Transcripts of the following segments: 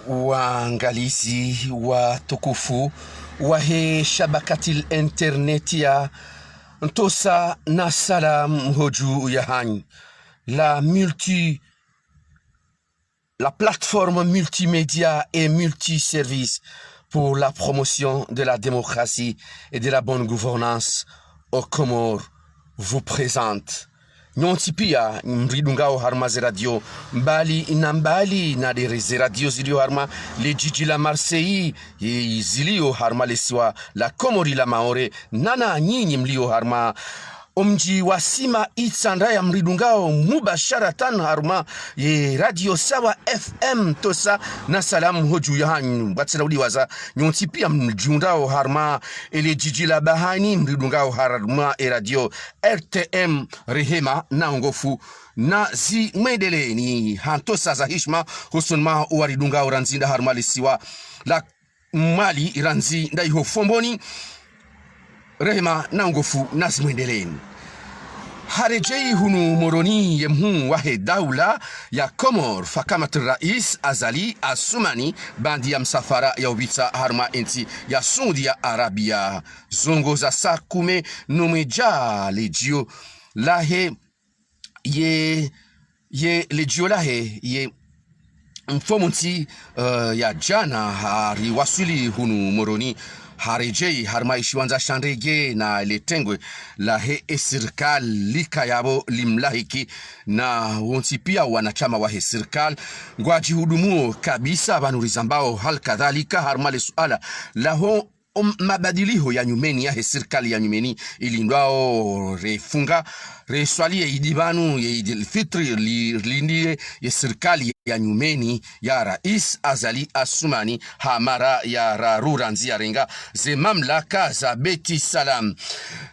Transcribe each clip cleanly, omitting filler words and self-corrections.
waangalizi watukufu wa shabakatil interneti ya Ntosa na Salam hoju ya hani la plateforme multimédia et multiservice pour la promotion de la démocratie et de la bonne gouvernance au Comores vous présente Nyonti pia mridungao harma ze radio mbali na de radio zilio harma le jiji la Marseille zilio harma lesiwa la Komori la Maore nana nyinyi mlio harma omji wasima itsanda ya mridungao mubasharatan harma ye radio sawa FM Tosa na Salam hoju ya hanyu batsira uliwaza nyonti pia mjundao harma ele jiji la Bahani mridungao harma e radio RTM Rehema na Ngofu na zi mwedele ni hantosa za hishma husunma uwaridungao ranzinda harma lisiwa la Mali ranzi ndaiho fomboni Rehema na Ngofu na zi mwedeleni harejei hunu moroni yemhu wahe daula ya Komor fakamat rais Azali Assoumani bandi ya msafara ya ubita harma enti ya Saudi ya Arabia zongo za sakume nomeja lejio lahe ye lejio lahe ye mfomunti ya jana hariwasili hunu moroni harejei harma ishiwanza shandege na letengwe la serikal likayabo limlahiki na wonti pia wanachama wa serikal ngwaji hudumuo kabisa banurizambao hal kadhalika harma le suala laho mabadiliho ya nyumeni ya serikali ya nyumeni ilindwao refunga reswalie idibanu ya Idil Fitri lindie ya serikali ya nyumeni ya rais Azali Assoumani hamara ya raruranzi ya renga ze mamlaka za Beti Salam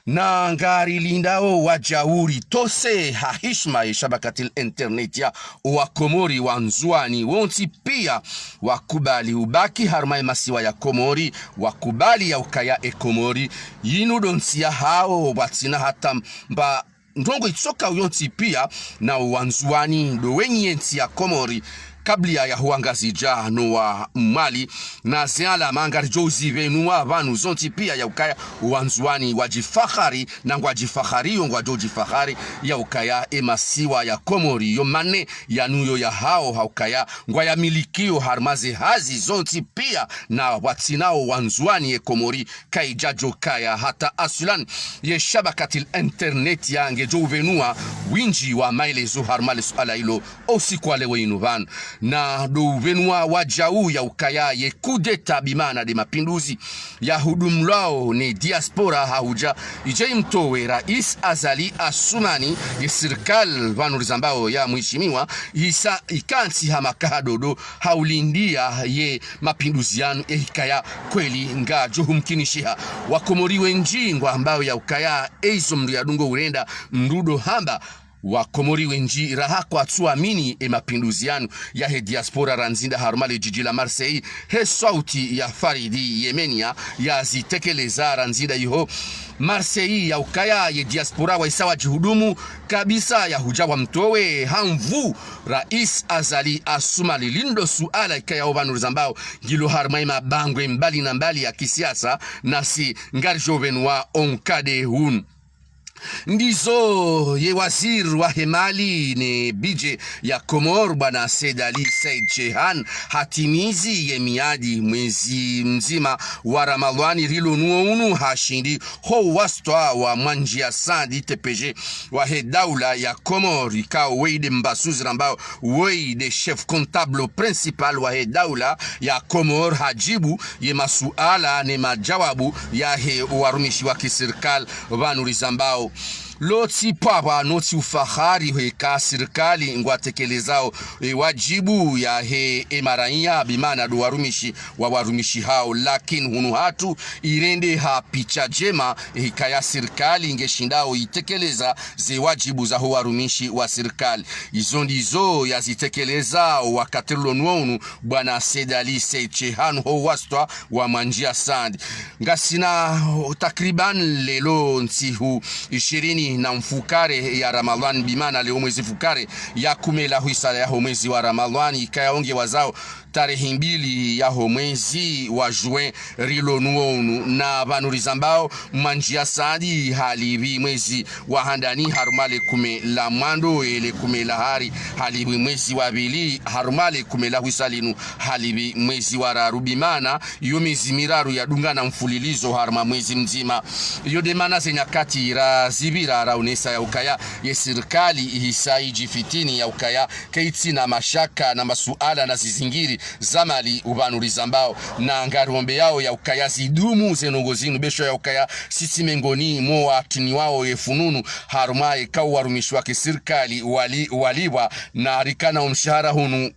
na ngari lindao wajauri tose hahishma ya shabakatil internet ya wakomori wanzuani wonti pia wakubali ubaki harma masiwa ya Komori wakubali ya ukaya Komori yinu donsia hao watina hata mba ndongo itsoka uyonti pia na wanzuani ndo wenye enti ya Komori kabla ya huangazija no wa Mali na ziala mangari jozi venua vanu zonti pia ya ukaya wanzuani wajifahari na wajifahari ngwajifahari ya ukaya emasiwa ya Komori yomane ya nuyo ya hao haukaya ngwaya milikio harmaze hazi zonti pia na watinao wanzuani ya Komori kaijajo kaya hata asulan ye shabakatil internet ya ngejo venua winji wa maelezo harmale suala ilo osikwa lewe inuvan na do venua wajau ya ukaya ye kudeta bimana de mapinduzi ya hudumlao ni diaspora hauja ije mtowe rais Azali Assoumani ye serikal vanurizambao ya mheshimiwa isa ikansi hamakadodo haulindia ye mapinduzi yanu hikaya kweli nga johumkinishiha wakomori wenjingwa ambao ya ukaya eizo mriadungo urenda mrudo hamba wakomori wenji raha kwa tuamini mapinduzi yanu ya he diaspora ranzinda harumale jiji la Marseille he sauti ya Faridi Yemenia ya zitekeleza ranzinda yuho Marseille ya ukaya ye diaspora wa isawa jihudumu kabisa ya hujawa mtowe hamvu rais Azali Assoumani lindo suala ikaya obanu zambao gilo harmaima bangwe mbali na mbali ya kisiasa nasi ngarjo venua onkade hun ndizo ye waziri wa hemali ni bije ya Komor bwana Sedali Said Jehan hatimizi ye miadi mwezi mzima wa Ramadhani rilo nuonu hashindi ho wastwa wa manjia sandi TPG wa he daula ya Komor ikao weide mbasuzi rambao weide chef comptable principal wa he daula ya Komor hajibu ye masuala ne majawabu ya he warumishi wa kiserikali vanurizambao loti papa noti ufahari heka serikali ngwatekelezao wajibu ya he emaranya bimana do warumishi hao lakini hunu hatu irende ha picha jema hekaya serikali ngeshindao itekeleza ze wajibu za warumishi wa serikali izo ndizo yazitekeleza wakatelo nwonu bwana Sedali Sechehan ho wastwa wa manjia sandi ngasina takriban lelo ntihu 20 na mfukare ya Ramadhan bimana leo mwezi fukare ya kumela huisala ya mwezi wa Ramadhani ikayaonge wazao tarehe 2 ya mwezi wa Juin rilo nuonu na vanurizambao manjia sadi halibi mwezi wa handani harumale kume la mwando ele kume la hari halibi mwezi wa bili harumale kume la husalinu halibi mwezi wa rarubimana iyo miezi miraru ya dunga na mfulilizo haruma mwezi mzima iyo demana zenyakati razibira raunesa ya ukaya ye serikali ihisai jifitini ya ukaya keiti na mashaka na masuala na zizingiri zamali uvanurizambao na ngarombe yao ya ukaya zidumu zenongozinu besho ya ukaya sisi mengoni moa tini wao yefununu harumae kau warumishwa ke serikali waliwa na rikana umshahara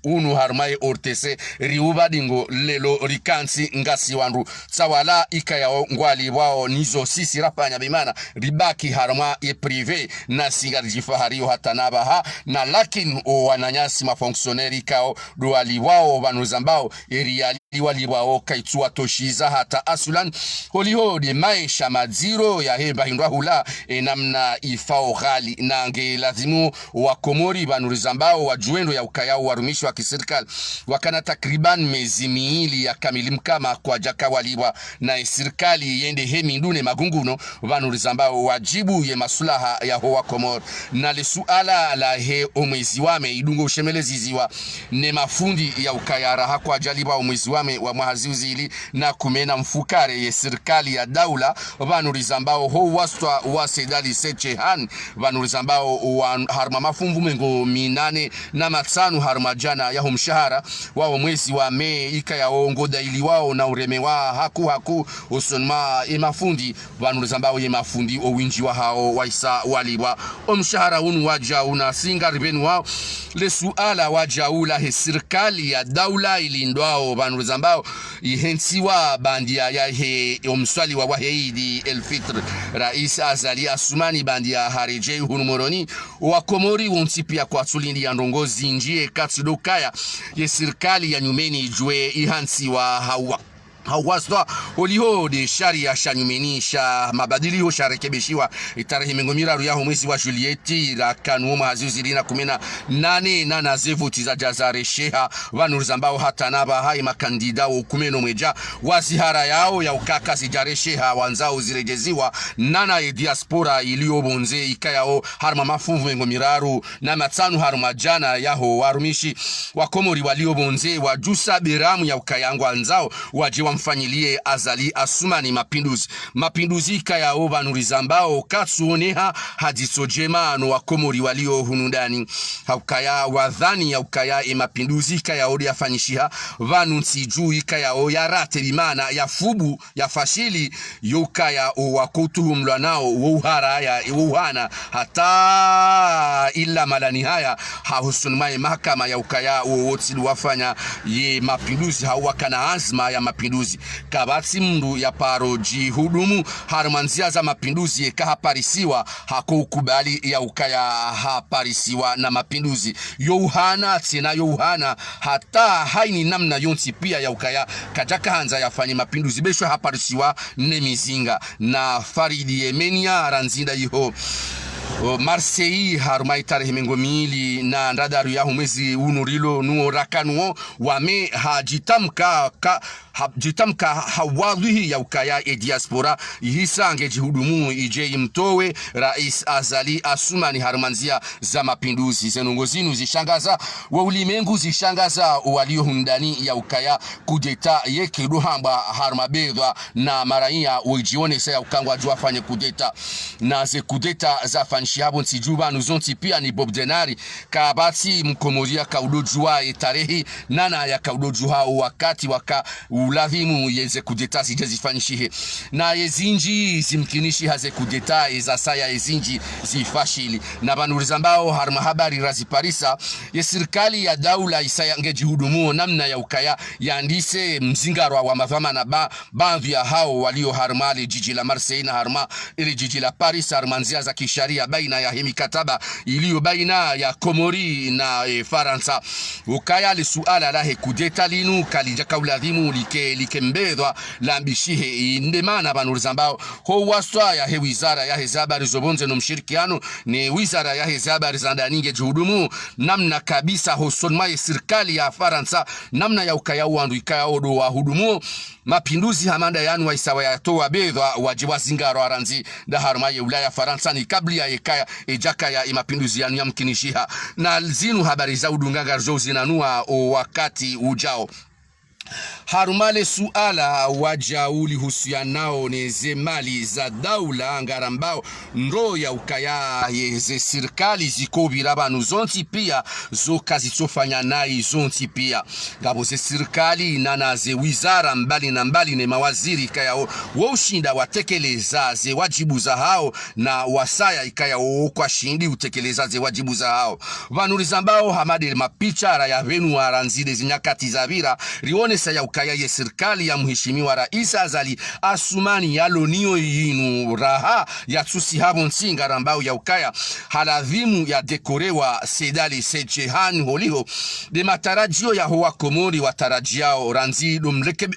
hunu harumae ortese riuba dingo lelo rikansi ngasi wandu tsawala ikaya ngwali wao nizo sisi rapanya bimana ribaki haruma ye prive na singari jifahariyo hata nabaha na lakin o wananyasi mafonksioneri kao duali wao vanuzambao eriali wali wao kaitua toshiza hata asulan holiho de maisha madziro ya hemba hindwa hula namna ifao ghali na nge lazimu wakomori vanuzambao wajuendo ya ukayao warumishwa kiserikali wakana takriban mezi miili ya kamilimkama kwa jaka waliwa na serikali yende hemi ndune magunguno vanuzambao wajibu ye masulaha ya hoa komor na le suala la he omwezi wame idungo ushemelezi ziwa ne mafundi ya ukayara hakwa jaliba omwezi wame wa mwahaziuzili na kumena mfukare ye serikali ya daula vanurizambao ho wastwa wa sedali sechehan vanurizambao wa harma mafumvu mengo minane na matsanu harma jana ya humshahara wao mwezi wa me ika ya ongoda ili wao na ureme wa haku usonma mafundi vanurizambao ye mafundi o winji wa hao waisa waliwa omshahara unu waja una singa ribenu wao le suala waja ula he serikali ya daula ilindwao vanurizambao ihensiwa bandia ya he omswali wa waheidi elfitr rais Azali Asumani bandia hareje hunumoroni wa komori wontipia kwa tulindi ya ndongozi njie katudokaya ye serikali ya nyumeni jwe ihansiwa hawaswa holiho de sharia shanyumeni sha mabadili ho sharekebishiwa tarehe mengomira ruya mwezi wa Julieti la kanu mahazuzilina 18 na zevuti za jazare sheha vanurizambao hata naba hai makandida wa 10 mweja wazihara yao ya ukaka sijare sheha wanzao zirejeziwa nana ye diaspora iliyobonze ikayao harma mafunvu mengomiraru na matsanu harma jana yaho warumishi wakomori waliobonze wajusa beramu ya ukayangwa anzao wajiwa mfanyilie Azali Asumani mapinduzi kaya vanurizambao katsuoneha hadisojema ano wakomori walio hunundani haukaya wadhani ya ukaya mapinduzi kaya odi afanyishiha vanunsi juu ikaya o ya rate limana ya fubu ya fashili yukaya o wakutuhumlwa nao wuhara ya wuhana hata illa malani haya hahusunmae mahakama ya ukaya wotsilu wafanya ye mapinduzi hawakana azma ya mapinduzi kabati mndu ya paroji hudumu harumanzia za mapinduzi yeka haparisiwa hakukubali ya ukaya haparisiwa na mapinduzi yohana tena yohana hata haini namna yonsi pia ya ukaya kajaka hanza yafanye mapinduzi besho haparisiwa ne mizinga na Faridi Yemenia ranzinda yiho Marseille harumai tarehe mengomili na ndadaru ya mwezi unurilo nuo rakanuo wame hajitamka hawadhihi ya ukaya diaspora ihisange jihudumu ije imtowe rais Azali Asumani harumanzia za mapinduzi zenongozinu zishangaza wa ulimengu zishangaza walio hundani ya ukaya kudeta yeke duhamba harumabedwa na maraia ujione sa ya ukangwa jua fanye kudeta na ze kudeta za fanshiabo nsijuba nuzonti pia ni Bob Denari kabati mkomoria kaudojua tarehi nana ya kaudojua wakati waka ulazimu yeze kudeta sijezifanyishihe na yezinji zimkinishi haze kudeta za saya yezinji zifashili na banurizambao harma habari razi Parisa ye serikali ya daula isaya ngejihudumu namna ya ukaya yandise mzingarwa wa mavama na baadhi ya hao walio harmali jiji la Marseille na harma ili jiji la Paris harmanzia za kisharia ya baina ya mikataba iliyo baina ya Komori na Faransa. Ukaya le suala la kudeta linu kalija kauladhimu likembedwa la mbishihe indemana banulizambao ho waswa ya wizara ya habari zobonze no mshirikiano ni wizara ya habari za ndani juhudumu namna kabisa hosonma serikali ya Faransa namna ya ukaya wandu ikaya odo wa hudumu mapinduzi hamanda yanu wa isawa ya toa bedwa wajiwa zingaro aranzi da harma ya Ulaya Faransa ni kabli ya ekaya ejaka ya mapinduzi yanu ya mkinishiha na zinu habari za udunganga zinanua wakati ujao. Harumale suala wajauli husianao neze mali za daula ngarambao ndo ya ukaya yeze sirikali zikobira banu zonti pia zo kazi tsofanya nai zonti pia ngabo ze sirikali nana ze wizara mbali na mbali ne mawaziri kaya woshinda watekeleza ze wajibu za hao na wasaya ikaya kwa shindi utekeleza ze wajibu za hao vanulizambao hamade mapichara ya venu aranzide zinyakati za vira rione saya ukaya ye serikali ya mheshimiwa Rais Azali Asumani yalonio yinu raha ya tsusi habonsi ngarambao ya ukaya haladhimu ya dekorewa Sedali Sechehan holiho de matarajio ya hoa Komori watarajiao ranzi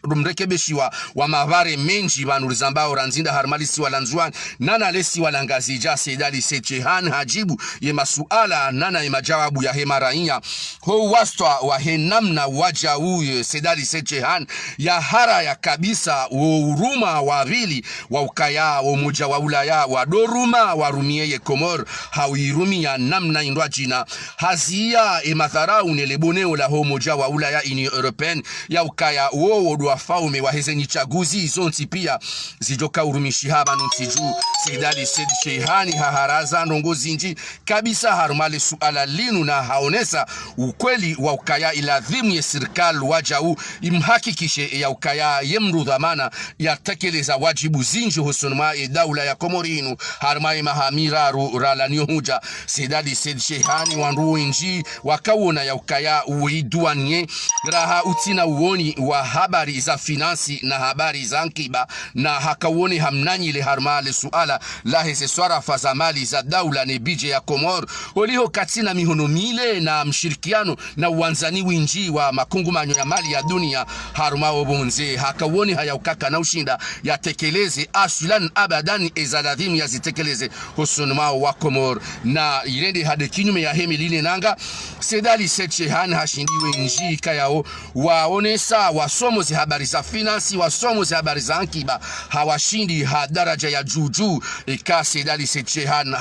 dumrekebeshiwa wa mavare menji vanulizambao ranzinda harmalisi walanzuan nana lesi walangazija Sedali Sechehan hajibu ye masuala nana ye majawabu ya hemaraia ho wastwa wa henamna waja uye Sedali Sechehan ya hara ya kabisa uruma wavili wa ukaya umoja wa Ulaya wa doruma warumie ye Komor hawirumi ya namna indwa jina hazia ematharau neleboneo la umoja wa Ulaya Union European ya ukaya uodwa faume wa heze chaguzi zonti pia zijoka urumishi haba nuntiju Sedali Sechehan haharaza ndongozi nji kabisa harumale suala linu na haonesa ukweli wa ukaya iladhimu ye serikali wajau imhakikishe ya ukaya yemrudhamana ya tekeleza wajibu zinji husonma daula ya Komorinu harmai mahamira ralanio huja Sedali Sechehan wandu inji wakawona ya ukaya uiduanie raha utina uoni wa habari za finansi na habari za nkiba na hakawone hamnanyi ile harmale suala la hese swarafa za mali za daula ne bije ya Komor oliho katina mihono mile na mshirikiano na uwanzani winji wa makungumanyo ya mali ya dunia haruma obonze hakawoni haya ukaka na ushinda ya tekeleze asulan abadani ezaladhimu ya zitekeleze husonuma wa Komor na irende hade kinyume ya hemiline nanga Sedali Sechehan hashindiwe nji kayao waonesa wasomo zi habari za finansi wasomo zi habari za ankiba hawashindi hadaraja ya juju ika Sedali Sechehan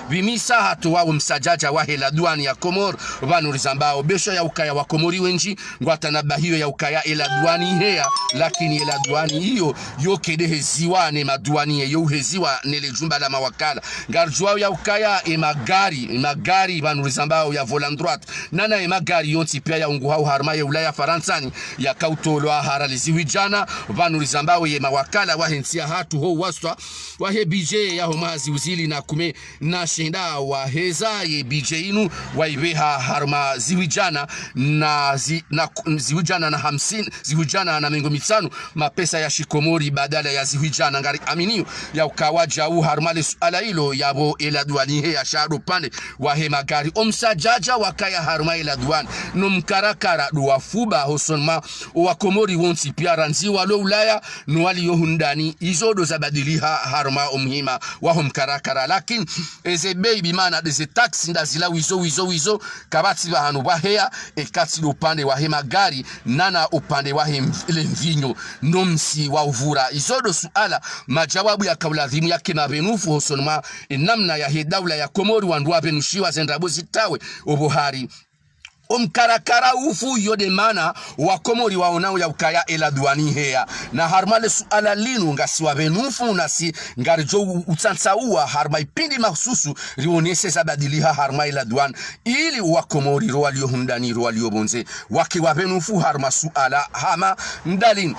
vimisa hatu wao msajaja wa hela duani ya Komor vanurizambao besho ya ukaya wa Komori wenji ngwatana hiyo ya ukaya ela duani hea lakini ela duani hiyo yokede heziwa ne maduani yo heziwa nele jumba la mawakala ngarjwa ya ukaya magari vanurizambao ya volant droite nana magari yonti pia ya ungu hau harma ya Ulaya Faransani ya kautolwa haralizi wijana vanurizambao ye mawakala wa hensia hatu ho waswa wa he BJ ya homazi uzili na kume na shenda wa heza ye BJ inu wa iveha harma ziwijana na ziwijana na 50 ziwijana na mengo mitano mapesa ya shikomori badala ya ziwijana ngari aminiyo ya ukawaja u harmale suala hilo yabo eladuani he ya shado pande wa he magari omsajaja wakaya harma eladuani no mkarakara duwafuba hosonma wa Komori wonsi pia ranzi walo Ulaya nuwali yohundani izodo zabadiliha harma omhima wa mkarakara lakini eze baby mana deze taxi ndazila wizo kabati bahanu bahea ekati upande wa he magari nana upande wa he mvinyo nomsi wa uvura izodo suala majawabu ya kauladhimu yake mabenufu hosonma namna ya he daula ya Komori wanduwa benushiwa zendrabo zitawe obohari omkarakara ufu yode mana wa Komori waonao ya ukaya eladuani hea na harmale suala linu ngasiwa benufu nasi ngarijo utansaua harma ipindi mahsusu rionese zabadiliha harma eladuan ili wa Komori roalio hundani roalio bonze waki wa benufu harma suala hama ndalin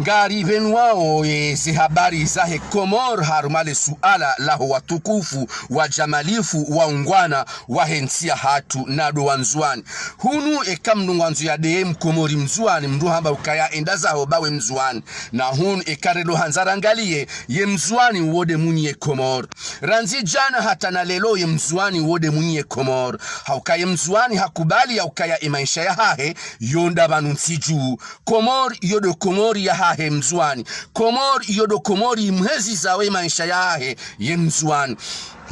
ngari benuao ze habari za he Komor harmale suala laho watukufu wa jamalifu wa ungwana wa hensia hatu nado wanzuani hunu ekamnungwanzu ya de mkomori mzuani mndu hamba ukaya endazaho bawe mzuani na hunu ekarelo hanzarangalie ye mzuani wode munye Komor ranzi jana hata na lelo ye mzuani wode munye Komor haukaye mzuani hakubali ya ukaya maisha ya hahe yonda banunsiju Komor yodo Komori ya hahe mzuani Komor yodo Komori mhezi zawe maisha ya hahe ye mzuani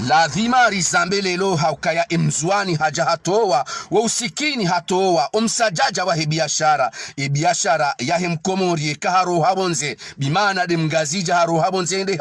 lazima rizambe lelo haukaya mzuani haja hatowa wa usikini hatowa umsajaja wa biashara ya Mkomori kaharo habonze bimana de mgazija haro habonze ende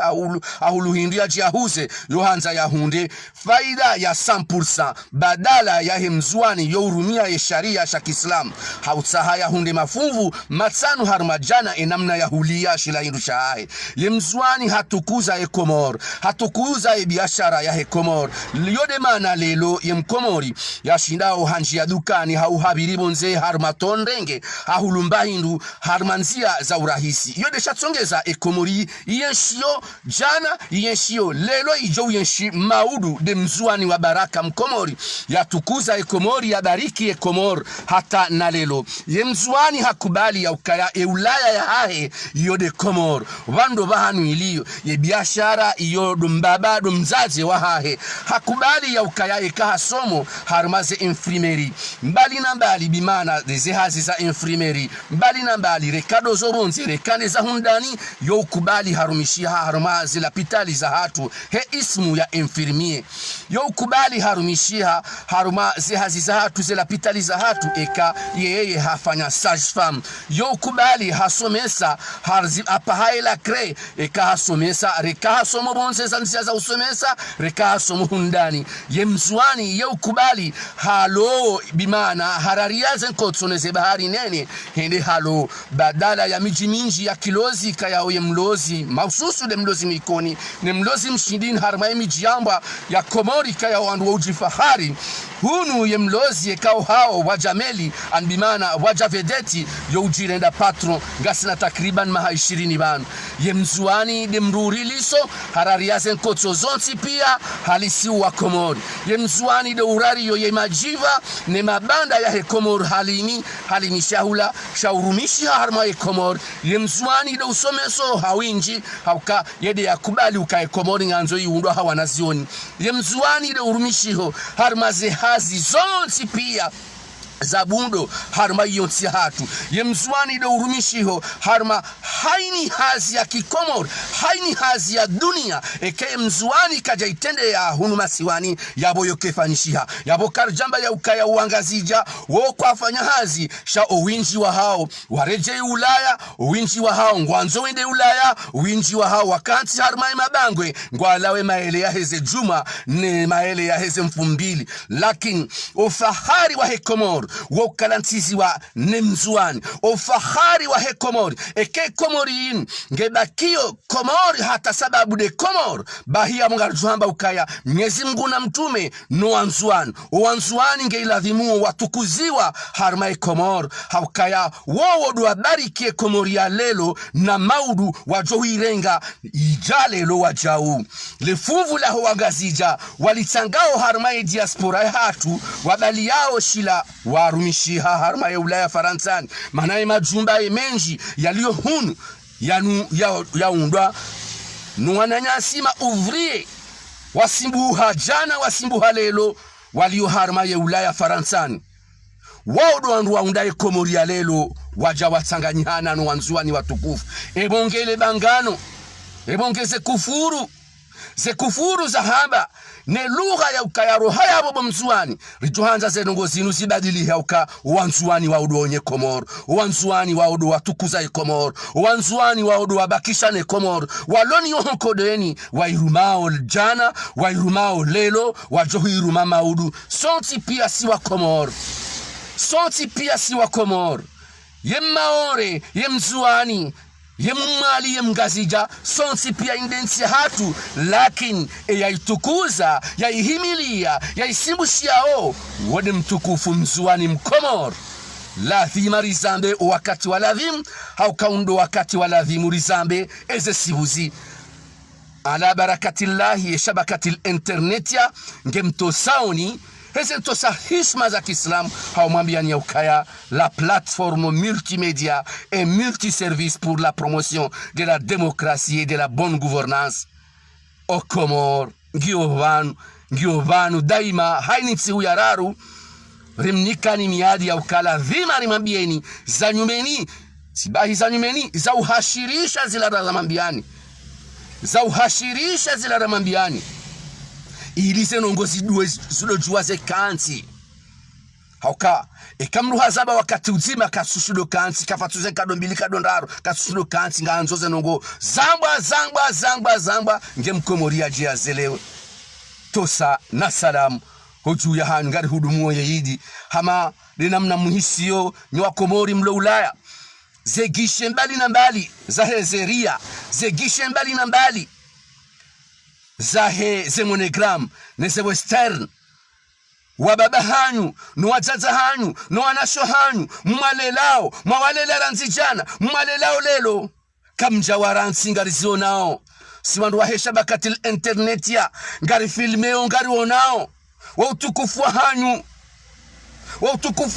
ahulu hindia jiahuze yohanza ya hunde faida ya 100% badala ya mzuani yourumia ya sharia ya Kiislamu hautsaha ya hunde mafunvu matsanu harmajana enamna ya hulia shila hindu shahe ye mzuani hatukuza Komor hatukuza biashara ya Komor liyode mana lelo ye Mkomori yashindao hanji ya dukani hauhabiribonze harmatondenge hahulumba hindu harmanzia za urahisi yode shatsongeza Komori yenshio jana yenshio lelo ijo yenshi maudu de mzuani wa baraka Mkomori yatukuza Komori ya bariki Komor hata na lelo ye mzuani hakubali ya ukaya Ulaya ya hahe yode Komor wando bahanu iliyo ye biashara yodo mbaba do mzazi wa hahe hakubali ya ukaya ikaha somo harumaze infirmeri mbali na mbali bimana deze hazi za infirmeri mbali na mbali rekado zobonzi rekane za hundani yo ukubali harumishia harumaze la pitali za hatu he ismu ya infirmier yo ukubali harumishia harumaze hazi za hatu ze la pitali za hatu eka yeye hafanya sage femme yo ukubali hasomesa harzi apahaila kre eka hasomesa reka hasomo bonze za usomesa reka hasomo hundani ye mzuani ye ukubali halo bimana harariaze nkotsoneze bahari nene hende halo badala ya miji minji ya kilozi kaya ye mlozi maususu de mlozi mikoni ne mlozi mshindini harma miji yamba ya Komori kaya wandu ujifahari hunu ye mlozi ekao hao wajameli anbimana wajavedeti yo ujirenda patron gasina takriban maha 20 banu ye mzuani de mruri liso harariaze nkotso zonsi pia halisi wa Komori ye mzuani de urari yo ye majiva ne mabanda ya Komori halimi shahula shaurumishi harma ye Komori ye mzuani de usomeso hawinji hauka yede yakubali uka Komori nganzo yiundo hawanazioni ye mzuani de urumishiho harmaze hazi zonsi pia zabundo harma yonsi hatu ye mzuani de urumishiho harma haini hazi ya Kikomor haini hazi ya dunia eke mzuani kaja itende ya hunuma siwani yabo yokefanishiha yabo karjamba ya ukaya uangazija wo kwafanya hazi sha uwinji wa hao wareje Ulaya uwinji wa hao ngwanzo wende Ulaya uwinji wa hao wakanti harma mabangwe ngwalawe maele ya heze juma ne maele ya heze mfumbili lakini ufahari wa Komor wokalantizi wa nemzuani ofahari wa Komori eke Komori ngebakio Komori hata sababu de Komor bahia mungarjuhamba ukaya Mwenyezi Mungu na mtume no wanzuani ngeiladhimu watukuziwa harma Komor haukaya wowo do bariki Komori ya lelo na maudu wajohirenga ijalelo wajau lefuvu la wangazija walitangao harma diaspora ya hatu wabali yao shila warumishiha harma ya Ulaya Faransani manaye majumba menji yaliyo hunu yaundwa nuwananyasima ouvrier wasimbuha jana wasimbuha lelo walio harma ya Ulaya Faransani waudo wandu waundaye Komori ya lelo waja watsanganyana no wanzuani watukufu ebongele bangano ebongeze kufuru zahaba ne lugha ya ukayaro haya bobo mzuani rituhanza zenongo zinu zibadili hauka wanzuani wa udonye Komor wanzuani wa udo watukuza Komor wanzuani wa udo wabakisha ne Komor waloni yohonkodeni wairumao jana wairumao lelo wajohiruma maudu sonti pia si wa Komor yemaore yemzuani yemumali yemgazija sonsi pia indensi hatu lakini yaitukuza yaihimilia yaisimbushia wode mtukufu mzuani Mkomor lazima rizambe wakati wa lazim haukaundo wakati wa lazimu rizambe eze sibuzi ala barakatillahi shabakatil internetia ngemto sauni Hese tosa hisma za Kiislamu haumwambia ni ukaya la plateforme multimédia et multiservice pour la promotion de la démocratie et de la bonne gouvernance au Comores Giovanu daima haini tsihu yararu rimnikani miadi ya ukala vima rimambieni za nyumeni sibahi za nyumeni za uhashirisha zila ramambiani za uhashirisha zila ramambiani ili zenongozi duwe zulojua ze kanti hauka ekamru hazaba wakati uzima kasushudo kanti kafatuze kadombili kadondaru kasushudo kanti nganzo zenongo zangba nge mkomoria jia zelewe tosa na salamu hoju ya hanyu ngari hudumu ya yidi hama linamna muhisio ni wakomori mlo Ulaya zegishe mbali na mbali zahe zeria zegishe mbali na mbali zahe zemonegram neze western wababa hanyu nuwazaza hanyu nuwanasho hanyu mwalelao mwawalelera nzijana mwalelao lelo kamjawaransi ngari zionao siwandu wahesha bakatil internet ya ngari filmeo ngari onao wa utukufu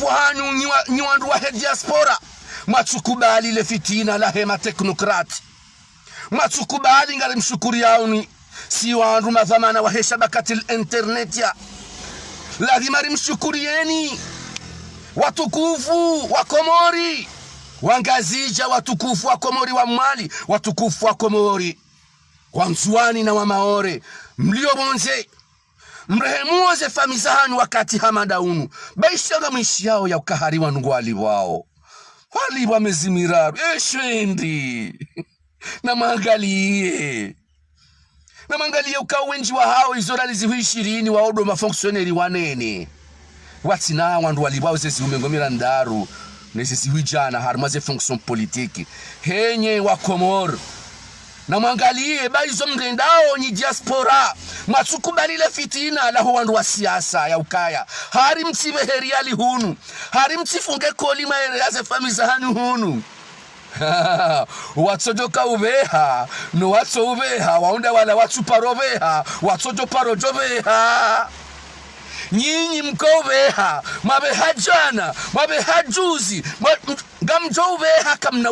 hanyu nyiwandu wahe diaspora matukubali le fitina la hema teknokrati matukubali ngari mshukuri yauni siwandu madhamana wahesha bakatil internet ya lazima rimshukurieni watukufu wa Komori wangazija watukufu wa Komori wa Mali watukufu wa Komori wa Nzuani na wa Maore mlio bonze mrehemuoze famizahani wakati hamadaunu baishaga mwishi yao ya ukahari wa nungwali wao wali wa mezimiraru eshwendi na mangalie ukawa wenji wa hao izorali zihu 20 wa odo mafonksioneri wanene watina wandu waliwao zezi umengomira ndaru nese zihu jana harmaze fonction politique henye wa Komoro na mangalie baizo mrendao ni diaspora matsukubalile fitina la wandu wa siasa ya ukaya hari mtibe heriali hunu hari mtifunge koli maeleaze famizahani hunu watsojoka ubeha no watso ubeha waunda wala watsuparobeha watsojo parojobeha nyinyi mkobeha mabeha jana mabeha juzi gamjo ubeha kamna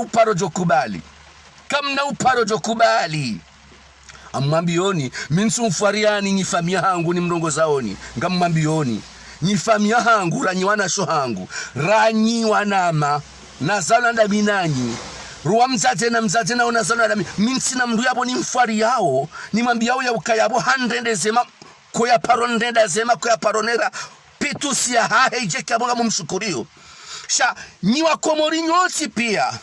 uparojo kubali amwambioni minsu mfariani nyifamia hangu ni mrongo zaoni ngamwambioni nyifamia hangu ranyiwana sho hangu ranyiwanama nazala ndaminanyi ruwa mzate na unazala ndami minsina mndu yabo ni mfari yao ni mambi yao ya ukayabo handende zema koya parondenda zema koya paronera pitusi ya hahe ijeke ya monga mumshukurio sha ni wakomori nyoti pia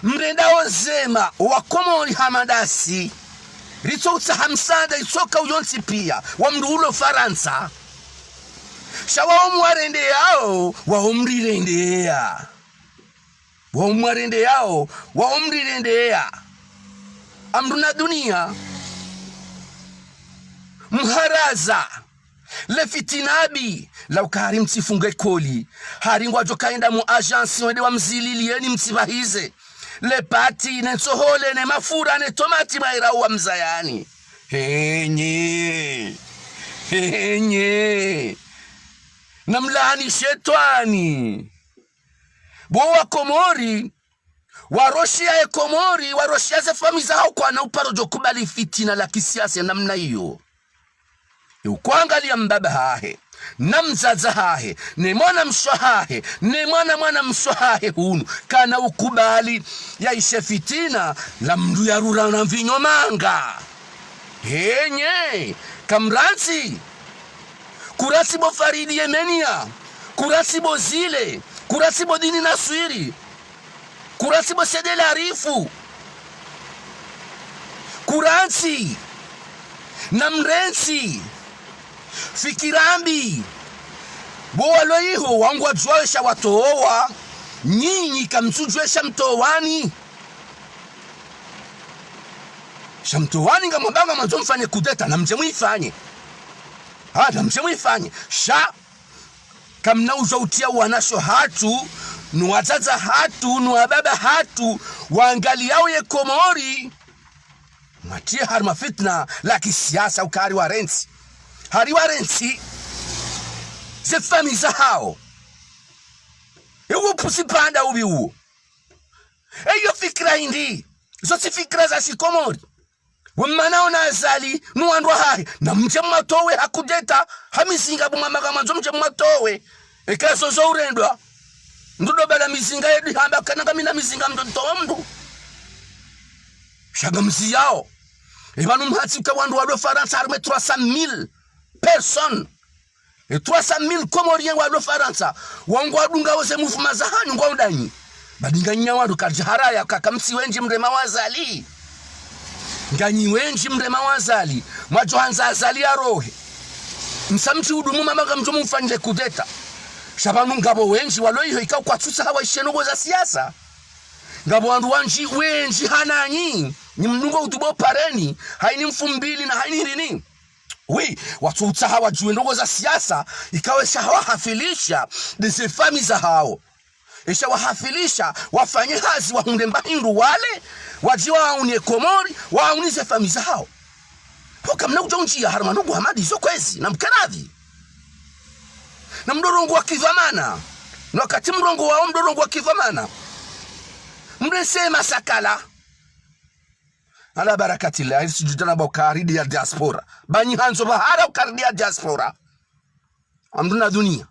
mrendao zema wakomori hamadasi ritotsa hamsada isoka uyonti pia wa mruulo Faransa sha waomwarende yao waomrirendea amruna dunia mharaza le fitinabi la ukari mtifunge koli haringwa jokaenda mu agence wende wa mzililieni mtibahize le pati ne sohole ne mafura ne tomati maira wa mzayani henye namlani shetani Boa Komori waroshia Komori waroshia ze famiza hao kwa na uparojo kubali fitina la kisiasa namna hiyo ukuangalia mbaba hahe namzaza hahe ne mwana mshahahe ne mwana mshahahe hunu kana ukubali ya ishe fitina la mdu ya rura na mvinyo manga henye kamransi kurasi bo Faridi Yemenia kurasi bo Zile kurasi bo Dini Naswiri kurasi bo Sedele Arifu kuransi namrensi fikirambi boaloiho wangu wajwesha watowa nyinyi kamsujwesha mtowani shamtowani ngamwambanga manzo mfanye kudeta na mchemwifanye sha kamna uzautia wanasho hatu nuwazaza hatu nuwababa hatu waangaliao ye Komori matia harma fitna la kisiasa ukari warensi hari warensi ze famille hao ewo pusipanda ubi uo eyo fikra indi zo si fikra za Komori wemana ona azali nuandwa hai na mche matowe hakudeta hamisinga bumama kama nzo mche matowe ekaso zo urendwa ndudo bala misinga yedi hamba kana kamina misinga mtoto mndu shaga msi yao ebanu mhatsi ka wandu wa France arme 300,000 personnes et 300,000 Comoriens wa France wangu adunga wose mufuma za hanyu ngwa udanyi badinga nyawa dukarjahara ya kakamsi wenji mrema wazali nganyi wenji mrema wazali mwajo hanza azali ya rohe msamchi udumu mama mjomu mfanje kudeta shabanu ngabo wenji waloiho ikao kwa tusa hawa ishenugo za siasa ngabo wandu wanji wenji hananyi ni mnungo utubo pareni haini mfumbili na haini rini we watu utahawa juendogo za siasa ikawe shahawa hafilisha dese fami za hao isha wahafilisha wafanye hazi wahunde mbahindu wale wajiwa waunie Komori waunize fami za hao poka mna ujonji ya harmanugu hamadi iso kwezi na mkanadhi na mdorongo wa kivamana na wakati mdorongo wao mdorongo wa kivamana mresema sakala ala barakati la isi judana ba ukaridi ya diaspora banyi hanzo bahara ukaridi ya diaspora amduna dunia